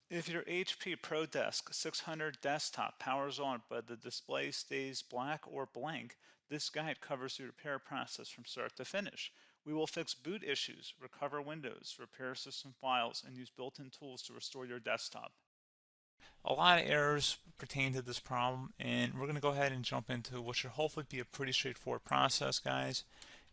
If your HP ProDesk 600 desktop powers on but the display stays black or blank, this guide covers the repair process from start to finish. We will fix boot issues, recover Windows, repair system files, and use built-in tools to restore your desktop. A lot of errors pertain to this problem, and we're going to go ahead and jump into what should hopefully be a pretty straightforward process, guys.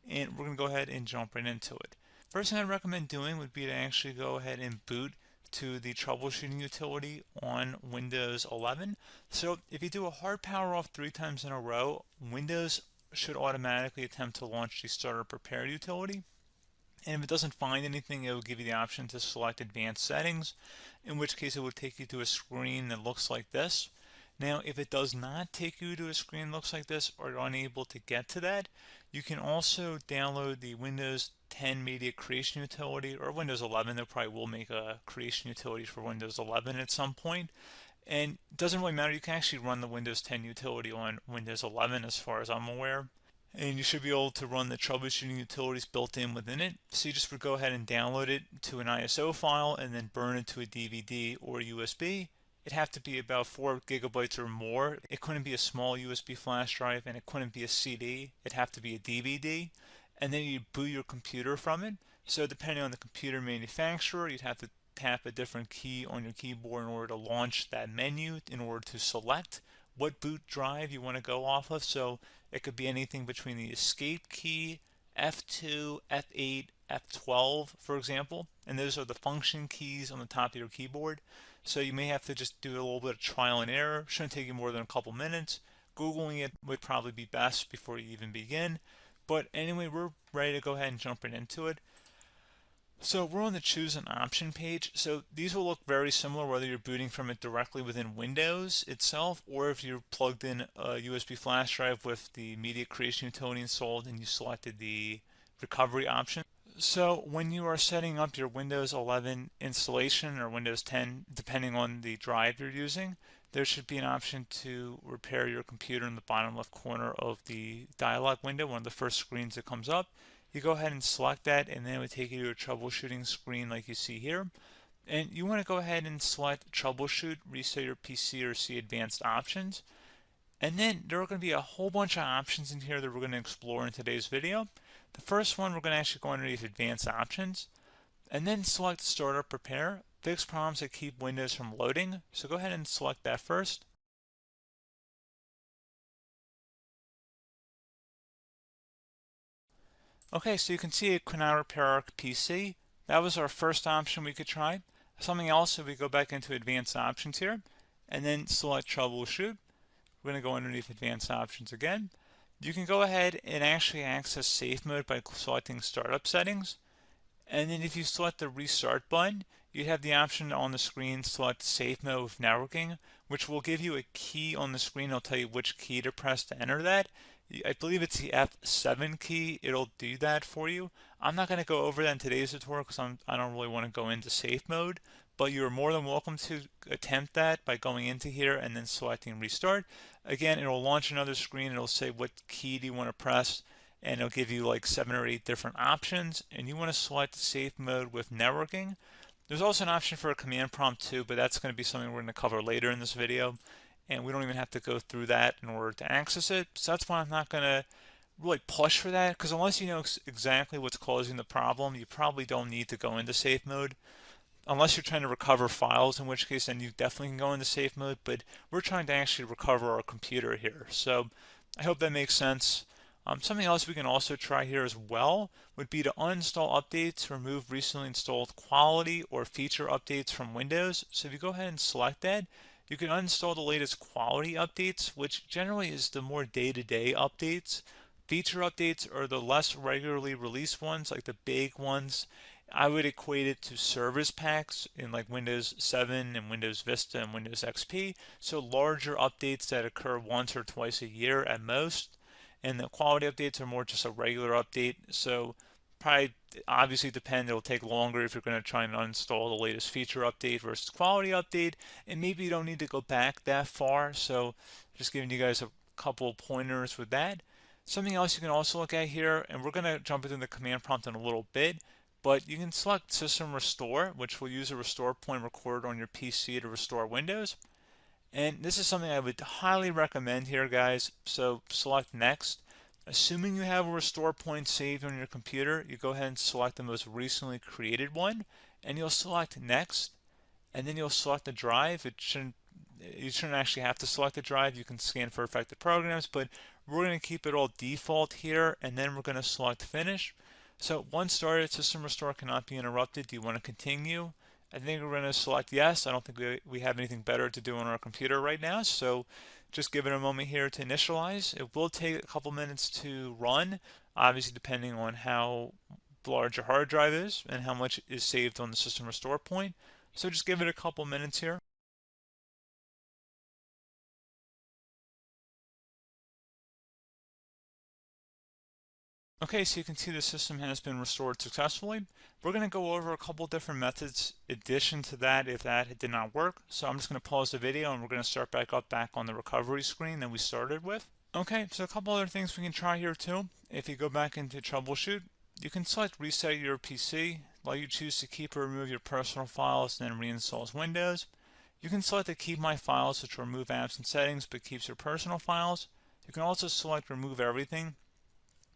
And we're going to go ahead and jump right into it. First thing I'd recommend doing would be to actually go ahead and boot to the troubleshooting utility on Windows 11. So if you do a hard power off 3 times in a row, Windows should automatically attempt to launch the startup repair utility. And if it doesn't find anything, it will give you the option to select advanced settings, in which case it will take you to a screen that looks like this. Now, if it does not take you to a screen that looks like this, or you're unable to get to that, you can also download the Windows 10 Media Creation Utility, or Windows 11. They probably will make a creation utility for Windows 11 at some point. And it doesn't really matter, you can actually run the Windows 10 utility on Windows 11 as far as I'm aware. And you should be able to run the troubleshooting utilities built in within it. So you just would go ahead and download it to an ISO file and then burn it to a DVD or USB. It'd have to be about 4 gigabytes or more. It couldn't be a small USB flash drive, and it couldn't be a CD. It'd have to be a DVD. And then you boot your computer from it. So depending on the computer manufacturer, you'd have to tap a different key on your keyboard in order to launch that menu, in order to select what boot drive you want to go off of. So it could be anything between the escape key, F2, F8, F12, for example, and those are the function keys on the top of your keyboard. So you may have to just do a little bit of trial and error. Shouldn't take you more than a couple minutes. Googling it would probably be best before you even begin. But anyway, we're ready to go ahead and jump right into it. So we're on the choose an option page. So these will look very similar whether you're booting from it directly within Windows itself, or if you're plugged in a USB flash drive with the media creation utility installed and you selected the recovery option. So when you are setting up your Windows 11 installation or Windows 10, depending on the drive you're using, there should be an option to repair your computer in the bottom left corner of the dialog window, one of the first screens that comes up. You go ahead and select that, and then it would take you to a troubleshooting screen like you see here. And you want to go ahead and select troubleshoot, reset your PC, or see advanced options. And then there are going to be a whole bunch of options in here that we're going to explore in today's video. The first one, we're going to actually go underneath advanced options and then select startup repair, fix problems that keep Windows from loading. So go ahead and select that first. Okay, so you can see it could not repair our PC. That was our first option we could try. Something else, if we go back into advanced options here and then select troubleshoot, we're going to go underneath advanced options again. You can go ahead and actually access safe mode by selecting startup settings. And then if you select the restart button, you have the option on the screen select safe mode with networking, which will give you a key on the screen. It'll tell you which key to press to enter that. I believe it's the F7 key. It'll do that for you. I'm not going to go over that in today's tutorial because I don't really want to go into safe mode, but you're more than welcome to attempt that by going into here and then selecting restart. Again, it'll launch another screen. It'll say what key do you want to press, and it'll give you like 7 or 8 different options, and you want to select safe mode with networking. There's also an option for a command prompt too, but that's going to be something we're going to cover later in this video, and we don't even have to go through that in order to access it. So that's why I'm not going to really push for that, because unless you know exactly what's causing the problem, you probably don't need to go into safe mode. Unless you're trying to recover files, in which case then you definitely can go into safe mode, but we're trying to actually recover our computer here. So I hope that makes sense. Something else we can also try here as well would be to uninstall updates, remove recently installed quality or feature updates from Windows. So if you go ahead and select that, you can uninstall the latest quality updates, which generally is the more day-to-day updates. Feature updates are the less regularly released ones, like the big ones. I would equate it to service packs in like Windows 7 and Windows Vista and Windows XP. So larger updates that occur once or twice a year at most. And the quality updates are more just a regular update. So probably obviously depend, it'll take longer if you're going to try and uninstall the latest feature update versus quality update. And maybe you don't need to go back that far. So just giving you guys a couple pointers with that. Something else you can also look at here, and we're going to jump into the command prompt in a little bit, but you can select System Restore, which will use a restore point recorded on your PC to restore Windows. And this is something I would highly recommend here, guys. So select Next. Assuming you have a restore point saved on your computer, you go ahead and select the most recently created one, and you'll select Next, and then you'll select the drive. You shouldn't actually have to select the drive. You can scan for affected programs, but we're going to keep it all default here, and then we're going to select Finish. So once started, system restore cannot be interrupted. Do you want to continue? I think we're going to select yes. I don't think we have anything better to do on our computer right now, so just give it a moment here to initialize. It will take a couple minutes to run, obviously depending on how large your hard drive is and how much is saved on the system restore point. So just give it a couple minutes here. Okay, so you can see the system has been restored successfully. We're going to go over a couple different methods in addition to that if that did not work. So I'm just going to pause the video and we're going to start back on the recovery screen that we started with. Okay, so a couple other things we can try here too. If you go back into troubleshoot, you can select reset your PC, while you choose to keep or remove your personal files and then reinstalls Windows. You can select to keep my files, which will remove apps and settings but keeps your personal files. You can also select remove everything,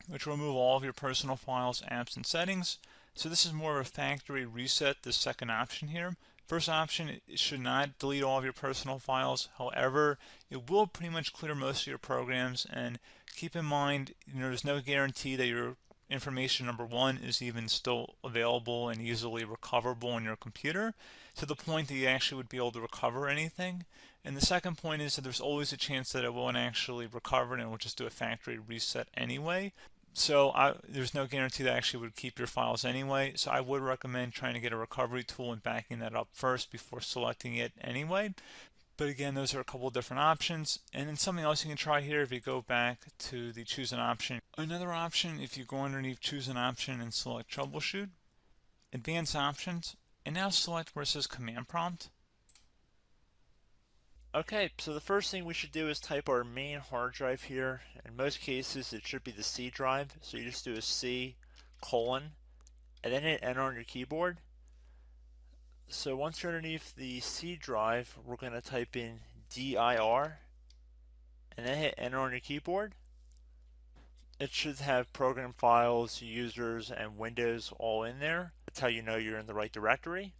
which will remove all of your personal files, apps, and settings. So this is more of a factory reset, the second option here. First option, it should not delete all of your personal files. However, it will pretty much clear most of your programs, and keep in mind, there's no guarantee that your information, number one, is even still available and easily recoverable on your computer to the point that you actually would be able to recover anything. And the second point is that there's always a chance that it won't actually recover and it will just do a factory reset anyway. So there's no guarantee that actually would keep your files anyway. So I would recommend trying to get a recovery tool and backing that up first before selecting it anyway. But again, those are a couple of different options. And then something else you can try here, if you go back to the choose an option. Another option, if you go underneath choose an option and select troubleshoot, advanced options, and now select where it says command prompt. Okay, so the first thing we should do is type our main hard drive here. In most cases, it should be the C drive. So you just do a C colon and then hit enter on your keyboard. So once you're underneath the C drive, we're going to type in dir and then hit enter on your keyboard. It should have program files, users, and Windows all in there. That's how you know you're in the right directory.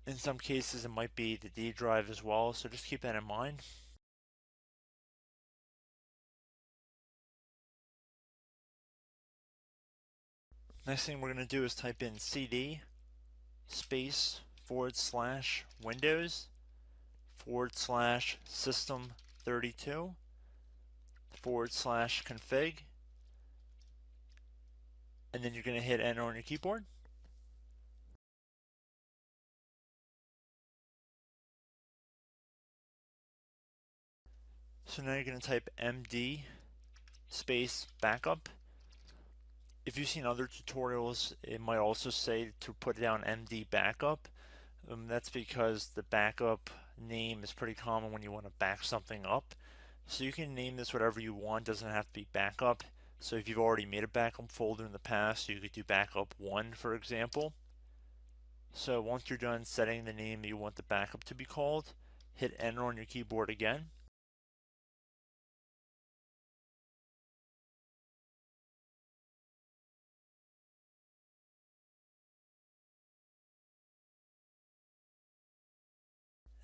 In some cases, it might be the D drive as well, so just keep that in mind. Next thing we're going to do is type in cd space / Windows / system 32 / config, and then you're going to hit enter on your keyboard. So now you're going to type md space backup. If you've seen other tutorials, it might also say to put down md backup. That's because the backup name is pretty common when you want to back something up. So you can name this whatever you want, doesn't have to be backup. So if you've already made a backup folder in the past, you could do backup 1, for example. So once you're done setting the name you want the backup to be called, hit enter on your keyboard again.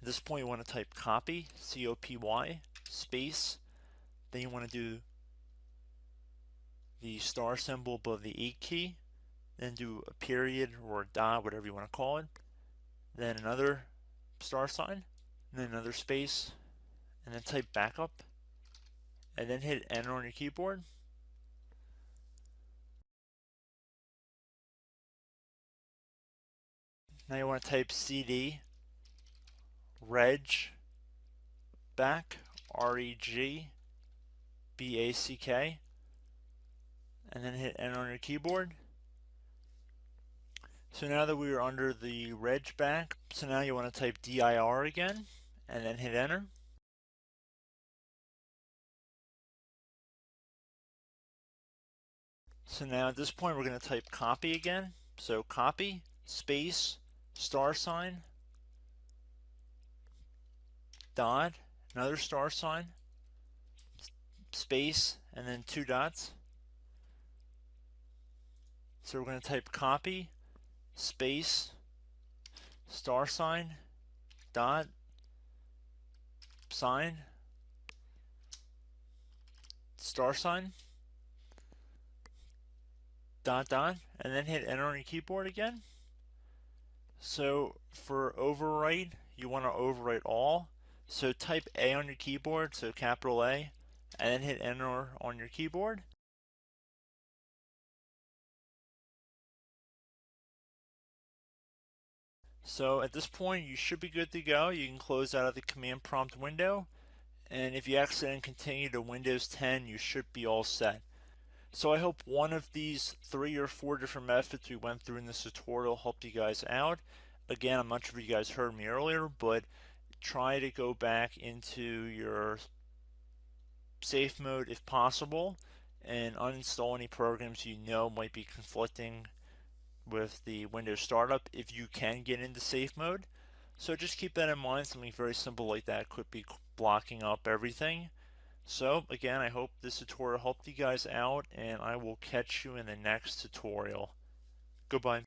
At this point you want to type copy, C-O-P-Y, space, then you want to do the star symbol above the 8 key, then do a period or a dot, whatever you want to call it, then another star sign, and then another space, and then type backup, and then hit enter on your keyboard. Now you want to type cd reg back, R-E-G-B-A-C-K, and then hit enter on your keyboard. So now that we are under the reg back, so now you want to type dir again, and then hit enter. So now at this point we're going to type copy again. So copy, space, star sign, dot, another star sign, space, and then 2 dots. So we're going to type copy, space, star sign, dot, sign, star sign, dot, dot, and then hit enter on your keyboard again. So for overwrite, you want to overwrite all. So type A on your keyboard, so capital A, and then hit enter on your keyboard. So at this point you should be good to go. You can close out of the command prompt window, and if you accidentally continue to Windows 10 you should be all set. So I hope one of these 3 or 4 different methods we went through in this tutorial helped you guys out. Again, I'm not sure if you guys heard me earlier, but try to go back into your safe mode if possible and uninstall any programs you know might be conflicting with the Windows startup if you can get into safe mode. So just keep that in mind. Something very simple like that could be blocking up everything. So again, I hope this tutorial helped you guys out, and I will catch you in the next tutorial. Goodbye.